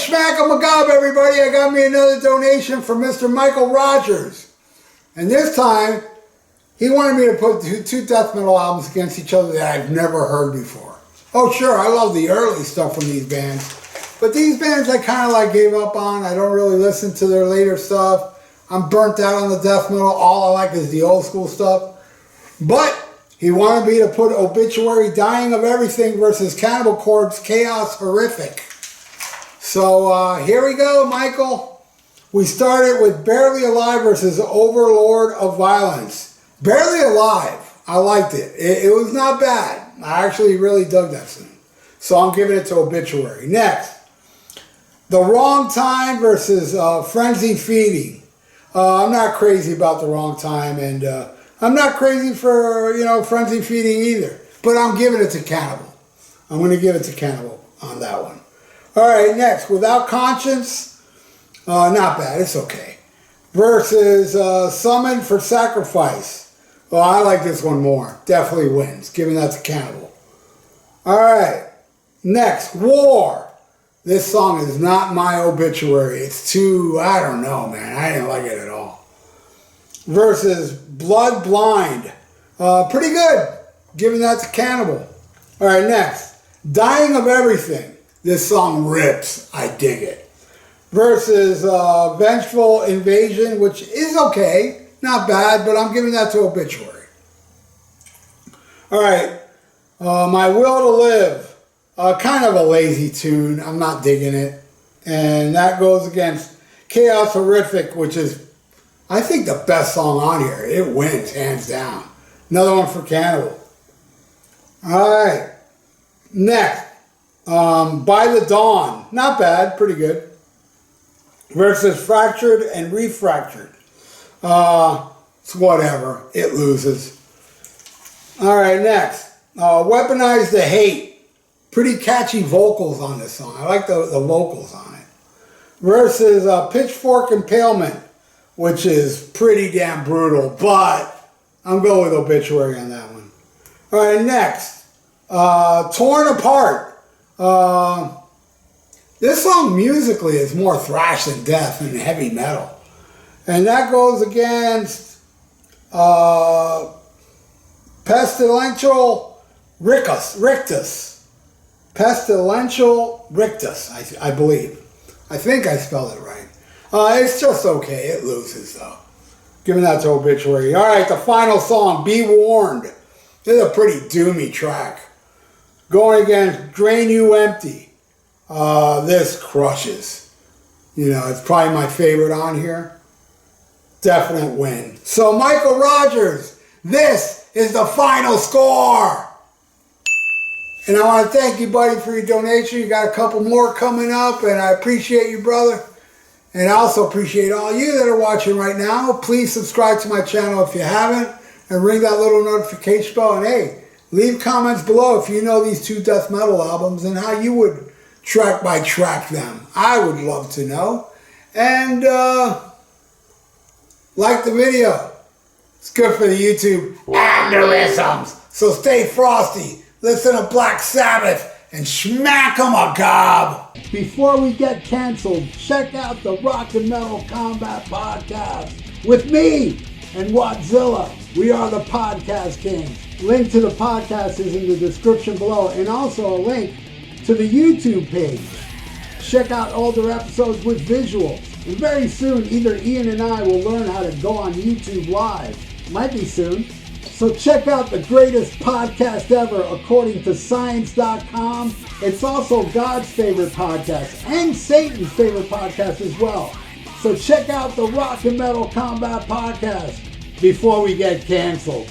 Schmack 'em a gob, everybody. I got me another donation from Mr. Michael Rogers. And this time, he wanted me to put two death metal albums against each other that I've never heard before. Oh, sure, I love the early stuff from these bands. But these bands I kind of like gave up on. I don't really listen to their later stuff. I'm burnt out on the death metal. All I like is the old school stuff. But he wanted me to put Obituary-Dying of Everything versus Cannibal Corpse Chaos Horrific. So here we go, Michael. We started with Barely Alive versus Overlord of Violence. Barely Alive. I liked it. It was not bad. I actually really dug that scene. So I'm giving it to Obituary. Next. The Wrong Time versus Frenzy Feeding. I'm not crazy about The Wrong Time, and I'm not crazy for, Frenzy Feeding either. But I'm giving it to Cannibal. I'm going to give it to Cannibal on that one. All right, next. Without Conscience. Not bad. It's okay. Versus Summoned for Sacrifice. Well, I like this one more. Definitely wins. Giving that to Cannibal. All right. Next. War. This song is not my Obituary. It's too, I don't know, man. I didn't like it at all. Versus Blood Blind. Pretty good. Giving that to Cannibal. All right, next. Dying of Everything. This song rips. I dig it. Versus Vengeful Invasion, which is okay. Not bad, but I'm giving that to Obituary. All right. My Will to Live. Kind of a lazy tune. I'm not digging it. And that goes against Chaos Horrific, which is, I think, the best song on here. It wins, hands down. Another one for Cannibal. All right. Next. By the Dawn. Not bad. Pretty good. Versus Fractured and Refractured. It's whatever. It loses. All right, next. Weaponize the Hate. Pretty catchy vocals on this song. I like the vocals on it. Versus Pitchfork Impalement, which is pretty damn brutal, but I'm going with Obituary on that one. All right, next. Torn Apart. This song musically is more thrash than death and heavy metal. And that goes against Pestilential Rictus. Pestilential Rictus, I believe. I think I spelled it right. It's just okay. It loses, though. Giving that to Obituary. All right, the final song, Be Warned. This is a pretty doomy track. Going against Drain You Empty. This crushes. It's probably my favorite on here. Definite win. So, Michael Rogers, this is the final score. And I want to thank you, buddy, for your donation. You got a couple more coming up, and I appreciate you, brother. And I also appreciate all you that are watching right now. Please subscribe to my channel if you haven't, and ring that little notification bell. And hey, leave comments below if you know these two death metal albums and how you would track by track them. I would love to know. And like the video. It's good for the YouTube algorithms. So stay frosty. Listen to Black Sabbath and smack 'em a gob. Before we get canceled, check out the Rock and Metal Combat Podcast with me and Wattzilla. We are the Podcast Kings. Link to the podcast is in the description below, and also a link to the YouTube page. Check out older episodes with visuals. And very soon, either Ian and I will learn how to go on YouTube Live. Might be soon. So check out the greatest podcast ever according to science.com. It's also God's favorite podcast and Satan's favorite podcast as well. So check out the Rock and Metal Combat Podcast before we get canceled.